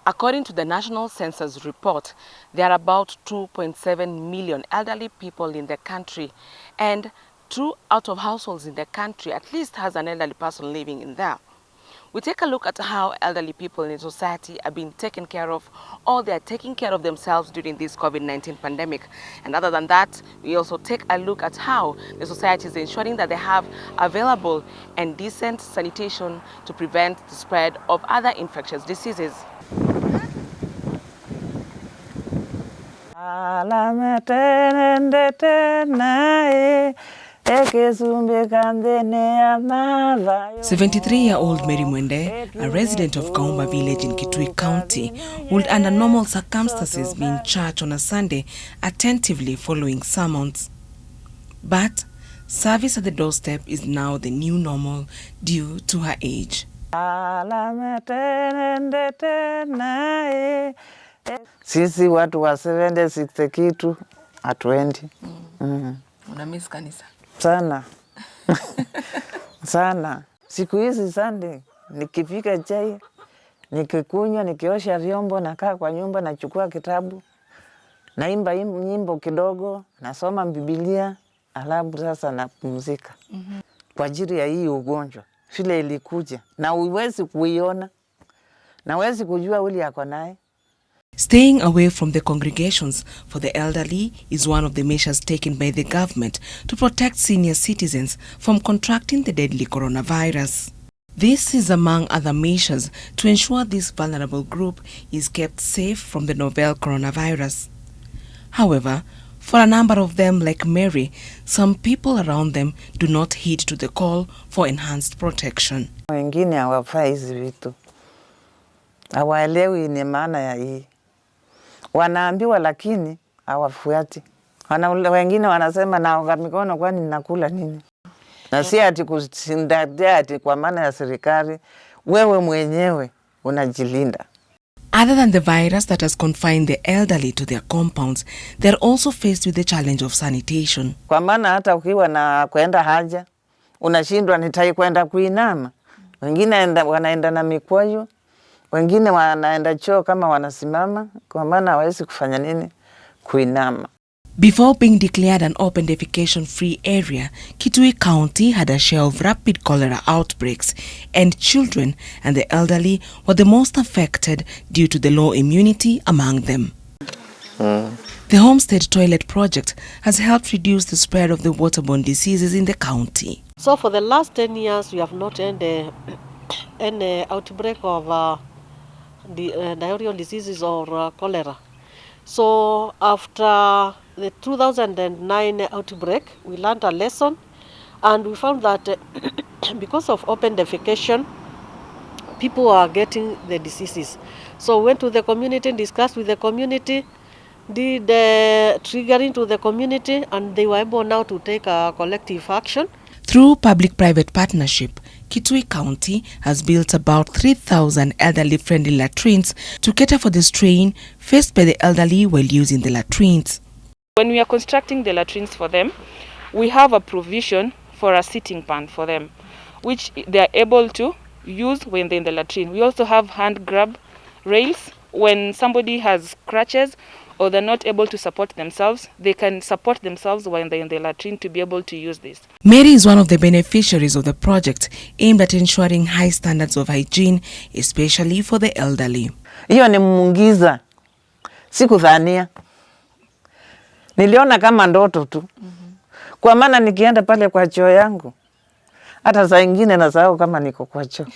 According to the National Census report, there are about 2.7 million elderly people in the country, and 2 out of households in the country at least has an elderly person living in there. We take a look at how elderly people in society are being taken care of, or they are taking care of themselves during this COVID-19 pandemic. And other than that, we also take a look at how the society is ensuring that they have available and decent sanitation to prevent the spread of other infectious diseases. "... 73-year-old Mary Mwende, a resident of Kaumba village in Kitui County, would under normal circumstances be in church on a Sunday, attentively following sermons. But service at the doorstep is now the new normal due to her age. Sisi watu wa 70 kitu hatuendi. Unamiss kanisa? Sana. Sana. Siku hizi Sunday nikifika chai, nikikunywa, nikiosha vyombo, nakaa kwa nyumba, nachukua kitabu, naimba nyimbo kidogo, nasoma Biblia, alafu sasa napumzika. Kwa ajili ya hii ugonjwa vile ilikuja, na uwezi kuiona, na huwezi kujua uli yako naye. Staying away from the congregations for the elderly is one of the measures taken by the government to protect senior citizens from contracting the deadly coronavirus. This is among other measures to ensure this vulnerable group is kept safe from the novel coronavirus. However, for a number of them, like Mary, some people around them do not heed to the call for enhanced protection. Wengine hawafai hizi vitu. Hawaelewi ni maana ya hii. Wanaambiwa lakini hawafuati. Wengine wanasema naoga mikono kwani ninakula nini? Na si ati kusindadia ati kwa maana ya serikali, wewe mwenyewe unajilinda. Other than the virus that has confined the elderly to their compounds, they are also faced with the challenge of sanitation. Kwa maana hata ukiwa na kwenda haja, unashindwa nitai kwenda kuinama. Wengine wanaenda na mikwaju, wengine wanaenda choo kama wanasimama, kwa maana hawezi kufanya nini? Kuinama. Before being declared an open defecation-free area, Kitui County had a share of rapid cholera outbreaks, and children and the elderly were the most affected due to the low immunity among them. The Homestead Toilet Project has helped reduce the spread of the waterborne diseases in the county. So for the last 10 years, we have not had any outbreak of diarrheal diseases or cholera. So after the 2009 outbreak, we learned a lesson, and we found that because of open defecation, people are getting the diseases. So we went to the community, discussed with the community, did triggering to the community, and they were able now to take a collective action. Through public-private partnership, Kitui County has built about 3,000 elderly-friendly latrines to cater for the strain faced by the elderly while using the latrines. When we are constructing the latrines for them, we have a provision for a sitting pan for them, which they are able to use when they're in the latrine. We also have hand grab rails. When somebody has crutches or they're not able to support themselves, they can support themselves when they're in the latrine to be able to use this. Mary is one of the beneficiaries of the project aimed at ensuring high standards of hygiene, especially for the elderly. Hiyo ni mungiza. Sikudhania. Niliona kama ndoto tu. Kwa maana nikienda pale kwa choo yangu, hata saa nyingine nasahau kama niko kwa choo.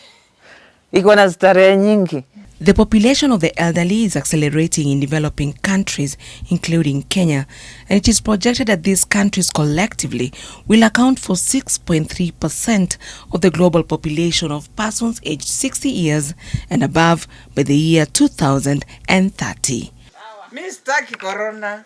Iko na starehe nyingi. The population of the elderly is accelerating in developing countries, including Kenya, and it is projected that these countries collectively will account for 6.3% of the global population of persons aged 60 years and above by the year 2030. Mistaki corona.